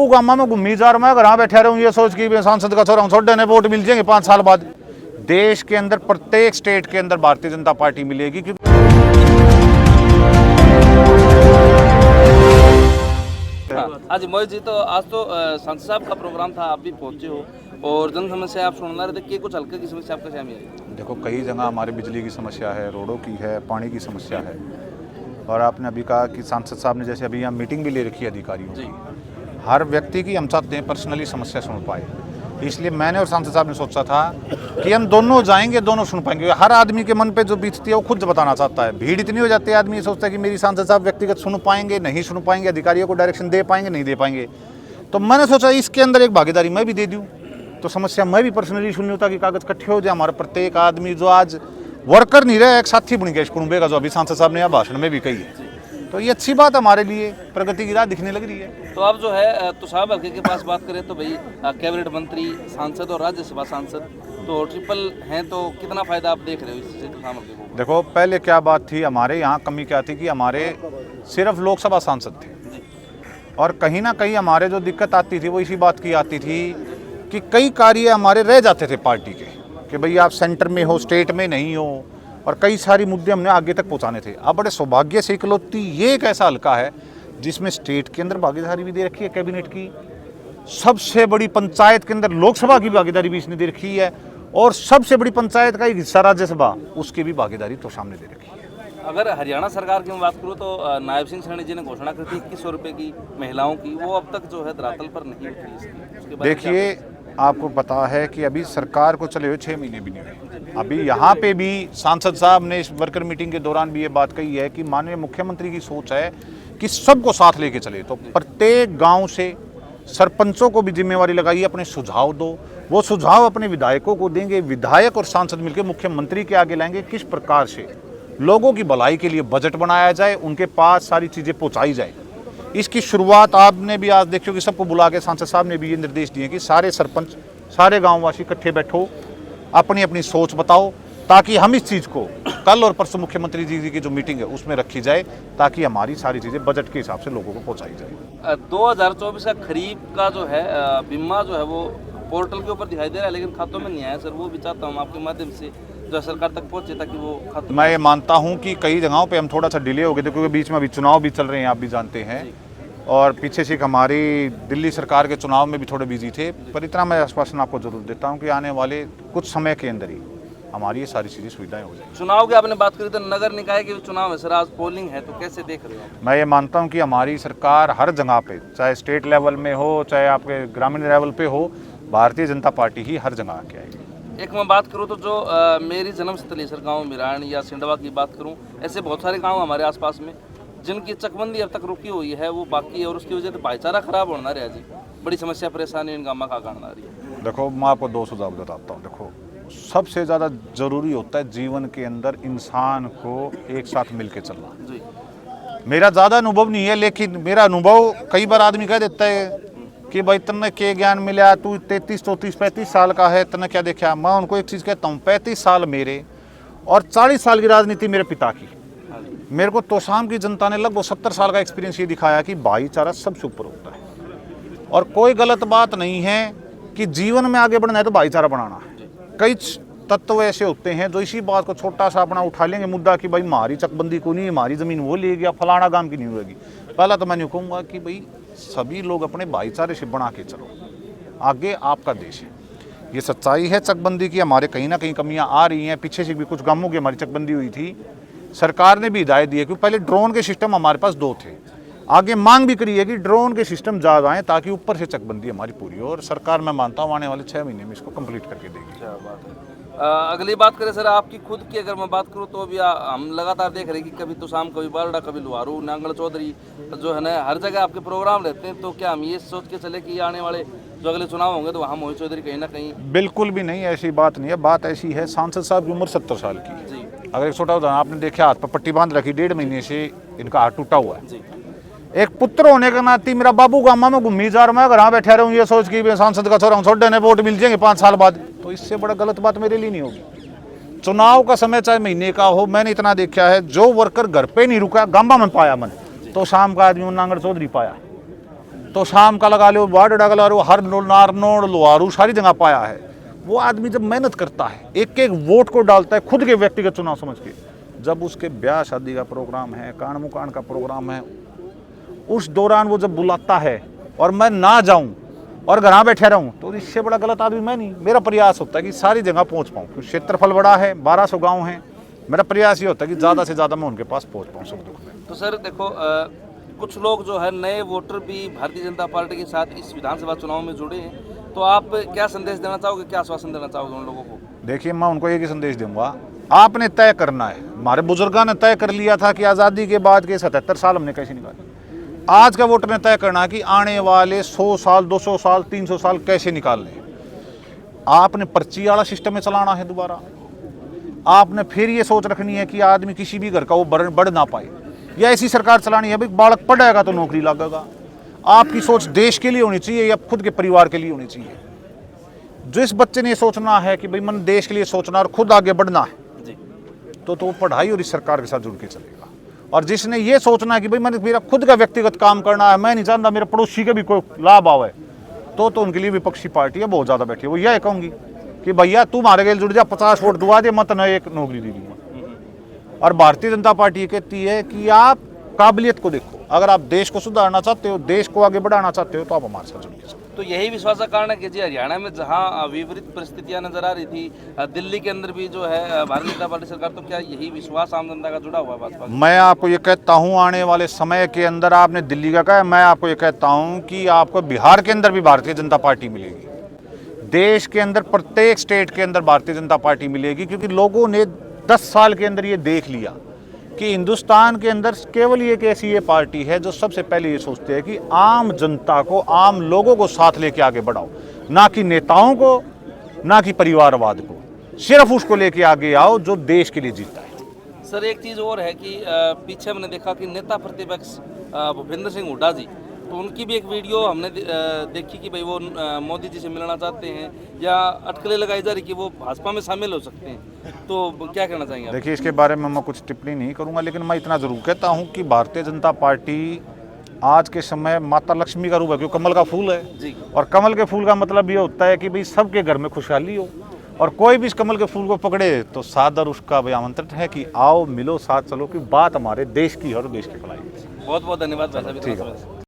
बाबू gamma में घूमी जा रहा मैं घर बैठा रहूं ये सोच कि सांसद का छोरा हूं, छोटे ने वोट मिल जाएंगे 5 साल बाद। देश के अंदर प्रत्येक स्टेट के अंदर भारतीय जनता पार्टी मिलेगी। क्योंकि आज मोहित जी, तो आज तो सांसद साहब का प्रोग्राम था, आप भी पहुंचे हो और जन समस्या आप सुनना रहे थे कि कुछ हल्के की समस्या आपका शामिल है? देखो, कई जगह हमारे बिजली की समस्या है, रोडों की है, पानी की समस्या है। और आपने अभी कहा कि सांसद साहब ने जैसे अभी यहाँ मीटिंग भी ले रखी है अधिकारियों की, हर व्यक्ति की हम चाहते हैं पर्सनली समस्या सुन पाए। इसलिए मैंने और सांसद साहब ने सोचा था कि हम दोनों जाएंगे, दोनों सुन पाएंगे। हर आदमी के मन पे जो बीतती है वो खुद बताना चाहता है। भीड़ इतनी हो जाती है, आदमी ये सोचता है कि मेरी सांसद साहब व्यक्तिगत सुन पाएंगे, नहीं सुन पाएंगे, अधिकारियों को डायरेक्शन दे पाएंगे, नहीं दे पाएंगे। तो मैंने सोचा इसके अंदर एक भागीदारी मैं भी दे दूँ, तो समस्या मैं भी पर्सनली सुनी होता कि कागज इकट्ठे हो जाए। हमारा प्रत्येक आदमी जो आज वर्कर नहीं रहे, एक साथी बन गया इस कुनबे का, जो अभी सांसद साहब ने यहाँ भाषण में भी कही है। तो ये अच्छी बात हमारे लिए, प्रगति की राह दिखने लग रही है। तो अब जो है तुषार हल्के के पास बात करें तो भाई कैबिनेट मंत्री, सांसद और राज्यसभा सांसद तो ट्रिपल हैं, तो कितना फायदा आप देख रहे हो इससे तुषार हल्के को? देखो, पहले क्या बात थी, हमारे यहाँ कमी क्या थी कि हमारे सिर्फ लोकसभा सांसद थे। और कहीं ना कहीं हमारे जो दिक्कत आती थी वो इसी बात की आती थी कि कई कार्य हमारे रह जाते थे पार्टी के, कि भाई आप सेंटर में हो, स्टेट में नहीं हो, और कई सारी मुद्दे हमने आगे तक पहुंचाने थे। अब बड़े सौभाग्य से इकलौती ये एक ऐसा हल्का है जिसमें स्टेट के अंदर भागीदारी भी दे रखी है कैबिनेट की, सबसे बड़ी पंचायत के अंदर लोकसभा की भागीदारी भी इसने दे रखी है, और सबसे बड़ी पंचायत का एक हिस्सा राज्यसभा, उसकी भी भागीदारी तो सामने दे रखी है। अगर हरियाणा सरकार की मैं बात करूँ तो नायब सिंह सैनी जी ने घोषणा की थी 2100 रुपये की महिलाओं की, वो अब तक जो है धरातल पर नहीं उतरी। देखिए, आपको पता है कि अभी सरकार को चले हुए 6 महीने भी नहीं हुए। अभी यहाँ पे भी सांसद साहब ने इस वर्कर मीटिंग के दौरान भी ये बात कही है कि माननीय मुख्यमंत्री की सोच है कि सबको साथ लेके चले। तो प्रत्येक गांव से सरपंचों को भी जिम्मेवारी लगाइए, अपने सुझाव दो, वो सुझाव अपने विधायकों को देंगे, विधायक और सांसद मिलकर मुख्यमंत्री के आगे लाएंगे किस प्रकार से लोगों की भलाई के लिए बजट बनाया जाए, उनके पास सारी चीज़ें पहुँचाई जाए। इसकी शुरुआत आपने भी आज देखो कि सबको बुला के सांसद साहब ने भी ये निर्देश दिए कि सारे सरपंच, सारे गांववासी इकट्ठे बैठो, अपनी अपनी सोच बताओ, ताकि हम इस चीज़ को कल और परसों मुख्यमंत्री जी की जो मीटिंग है उसमें रखी जाए, ताकि हमारी सारी चीज़ें बजट के हिसाब से लोगों को पहुंचाई जाए। 2024 का खरीफ का जो है बीमा जो है वो पोर्टल के ऊपर दिखाई दे रहा है, लेकिन खातों में नहीं आया। सर, वो भी चाहता हूँ आपके माध्यम से जो सरकार तक पहुँचे, ताकि वो खातों। मैं ये मानता हूँ कि कई जगहों पर हम थोड़ा सा डिले हो गए थे, क्योंकि बीच में अभी चुनाव भी चल रहे हैं, आप भी जानते हैं, और पीछे से हमारी दिल्ली सरकार के चुनाव में भी थोड़े बिजी थे। पर इतना मैं आश्वासन आपको जरूर देता हूं कि आने वाले कुछ समय के अंदर ही हमारी ये सारी चीज़ें सुविधाएं हो जाएंगी। चुनाव की आपने बात करी तो नगर निकाय के चुनाव है सर, आज पोलिंग है, तो कैसे देख रहे हो? मैं ये मानता हूं कि हमारी सरकार हर जगह पे, चाहे स्टेट लेवल में हो, चाहे आपके ग्रामीण लेवल पे हो, भारतीय जनता पार्टी ही हर जगह आके आएगी। एक मैं बात करूँ तो जो मेरी जन्मस्थली सर गाँव मिराण या सिंडवा की बात करूँ, ऐसे बहुत सारे गाँव हमारे आसपास में जिनकी चकबंदी अब तक रुकी हुई है, वो बाकी है, और उसकी वजह से भाईचारा खराब होना रहा जी, बड़ी समस्या परेशानी इन गाँव का कारण आ रही है। देखो, मैं आपको 2 सुझाव बताता हूँ। देखो, सबसे ज़्यादा जरूरी होता है जीवन के अंदर इंसान को एक साथ मिल के चलना जी। मेरा ज़्यादा अनुभव नहीं है, लेकिन मेरा अनुभव कई बार आदमी कह देता है कि भाई तुमने क्या ज्ञान मिला, तू 33, 34, 35 साल का है, तुमने क्या देखा। मैं उनको एक चीज़ कहता हूँ, 35 साल मेरे और 40 साल की राजनीति मेरे पिता की। मेरे को तोशाम की जनता ने लगभग 70 साल का एक्सपीरियंस ये दिखाया कि भाईचारा सबसे ऊपर होता है, और कोई गलत बात नहीं है कि जीवन में आगे बढ़ना है तो भाईचारा बनाना है। कई तत्व ऐसे होते हैं जो इसी बात को छोटा सा अपना उठा लेंगे मुद्दा कि भाई हमारी चकबंदी को नहीं, हमारी ज़मीन वो ले गया, फलाना काम की नहीं होगी। पहला तो मैं कहूँगा कि भाई सभी लोग अपने भाईचारे से बना के चलो, आगे आपका देश है। ये सच्चाई है चकबंदी की, हमारे कहीं ना कहीं कमियाँ आ रही हैं। पीछे से भी कुछ गांवों की हमारी चकबंदी हुई थी, सरकार ने भी हिदायत दी है कि पहले ड्रोन के सिस्टम हमारे पास 2 थे, आगे मांग भी करी है कि ड्रोन के सिस्टम ज़्यादा आएँ ताकि ऊपर से चकबंदी हमारी पूरी हो, और सरकार मैं मानता हूँ आने वाले 6 महीने में इसको कंप्लीट करके देगी। अगली बात करें सर आपकी खुद की, अगर मैं बात करूँ तो अभी हम लगातार देख रहे हैं कि कभी तुषाम, कभी बारडा, कभी लुहारू, नांगल चौधरी जो है ना, हर जगह आपके प्रोग्राम रहते हैं। तो क्या हम ये सोच के चले कि आने वाले जो अगले चुनाव होंगे तो वहाँ मोहित चौधरी कहीं ना कहीं? बिल्कुल भी नहीं, ऐसी बात नहीं है। बात ऐसी है, सांसद साहब की उम्र 70 साल की जी। अगर एक छोटा उदाहरण आपने देखा, हाथ पर पट्टी बांध रखी, 1.5 महीने से इनका हाथ टूटा हुआ है जी। एक पुत्र होने के नाते मेरा बाबू गामा में घूमी जा रहा मैं घर बैठा रहूं ये सोच कि सांसद का छोरा हूं, छोटे ने वोट मिल जाएंगे 5 साल बाद, तो इससे बड़ा गलत बात मेरे लिए नहीं होगी। चुनाव का समय चाहे महीने का हो, मैंने इतना देखा है, जो वर्कर घर पे नहीं रुका गांबा में पाया मन, तो शाम का आदमी नांगड़ चौधरी पाया। तो शाम का लगा लो, वार्ड डगला लो, हर नारनोड़ लोहारू सारी जगह पाया है। वो आदमी जब मेहनत करता है, एक एक वोट को डालता है खुद के व्यक्तिगत चुनाव समझ के, जब उसके ब्याह शादी का प्रोग्राम है, कान मुकान का प्रोग्राम है, उस दौरान वो जब बुलाता है और मैं ना जाऊं और घर बैठे रहूं, तो इससे बड़ा गलत आदमी मैं नहीं। मेरा प्रयास होता है कि सारी जगह पहुंच पाऊं, क्योंकि क्षेत्रफल बड़ा है, 1200 गांव हैं। मेरा प्रयास ये होता है कि ज़्यादा से ज़्यादा मैं उनके पास पहुंच पाऊं सुख दुख में। तो सर देखो, कुछ लोग जो है नए वोटर भी भारतीय जनता पार्टी के साथ इस विधानसभा चुनाव में जुड़े हैं, तो आप क्या संदेश देना चाहोगे, क्या आश्वासन देना चाहोगे उन लोगों को? देखिए, मैं उनको एक ही संदेश दूंगा, आपने तय करना है। हमारे बुजुर्गों ने तय कर लिया था कि आज़ादी के बाद के 77 साल हमने कैसे निकाले। आज का वोटर ने तय करना है कि आने वाले 100 साल, 200 साल, 300 साल कैसे निकालने। आपने पर्ची वाला सिस्टम में चलाना है दोबारा। आपने फिर ये सोच रखनी है कि आदमी किसी भी घर का वो बढ़ ना पाए, या ऐसी सरकार चलानी है भाई बालक पढ़ेगा तो नौकरी लगेगा। आपकी सोच देश के लिए होनी चाहिए या खुद के परिवार के लिए होनी चाहिए। जिस बच्चे ने ये सोचना है कि भाई मन देश के लिए सोचना और खुद आगे बढ़ना है जी। तो वो पढ़ाई और इस सरकार के साथ जुड़ के चलेगा। और जिसने ये सोचना है कि भाई मैंने मेरा खुद का व्यक्तिगत काम करना है, मैं नहीं चाहता मेरे पड़ोसी के भी कोई लाभ आवे, तो उनके लिए विपक्षी पार्टी है बहुत ज़्यादा बैठी है। वो यह कहूँगी कि भैया तू हमारे गेल जुड़ जा, 50 वोट दुआ दे, मत न एक नौकरी दे दूंगा। और भारतीय जनता पार्टी कहती है कि आप काबिलियत को देखो, अगर आप देश को सुधारना चाहते हो, देश को आगे बढ़ाना चाहते हो, तो आप हमारे साथ जुड़ के चलो। तो यही विश्वास का कारण है कि जी हरियाणा में जहां विपरीत परिस्थितियां नजर आ रही थी, दिल्ली के अंदर भी जो है भारतीय जनता पार्टी सरकार, तो क्या यही विश्वास आम जनता का जुड़ा हुआ है भाजपा? मैं आपको ये कहता हूँ, आने वाले समय के अंदर, आपने दिल्ली का कहा, मैं आपको ये कहता हूँ कि आपको बिहार के अंदर भी भारतीय जनता पार्टी मिलेगी। देश के अंदर प्रत्येक स्टेट के अंदर भारतीय जनता पार्टी मिलेगी, क्योंकि लोगों ने 10 साल के अंदर ये देख लिया कि हिंदुस्तान के अंदर केवल एक ऐसी ये पार्टी है जो सबसे पहले ये सोचते हैं कि आम जनता को, आम लोगों को साथ लेके आगे बढ़ाओ, ना कि नेताओं को, ना कि परिवारवाद को। सिर्फ उसको लेके आगे आओ जो देश के लिए जीता है। सर एक चीज़ और है कि पीछे हमने देखा कि नेता प्रतिपक्ष भूपेंद्र सिंह हुड्डा जी, तो उनकी भी एक वीडियो हमने देखी कि भाई वो मोदी जी से मिलना चाहते हैं, या अटकलें लगाई जा रही कि वो भाजपा में शामिल हो सकते हैं, तो क्या कहना चाहेंगे आप? देखिए, इसके बारे में मैं कुछ टिप्पणी नहीं करूंगा, लेकिन मैं इतना जरूर कहता हूं कि भारतीय जनता पार्टी आज के समय माता लक्ष्मी का रूप है, क्योंकि कमल का फूल है जी। और कमल के फूल का मतलब ये होता है कि भाई सबके घर में खुशहाली हो, और कोई भी इस कमल के फूल को पकड़े तो सादर उसका भाई आमंत्रण है कि आओ मिलो, साथ चलो, कि बात हमारे देश की है और देश की भलाई। बहुत बहुत धन्यवाद भाई साहब। ठीक है।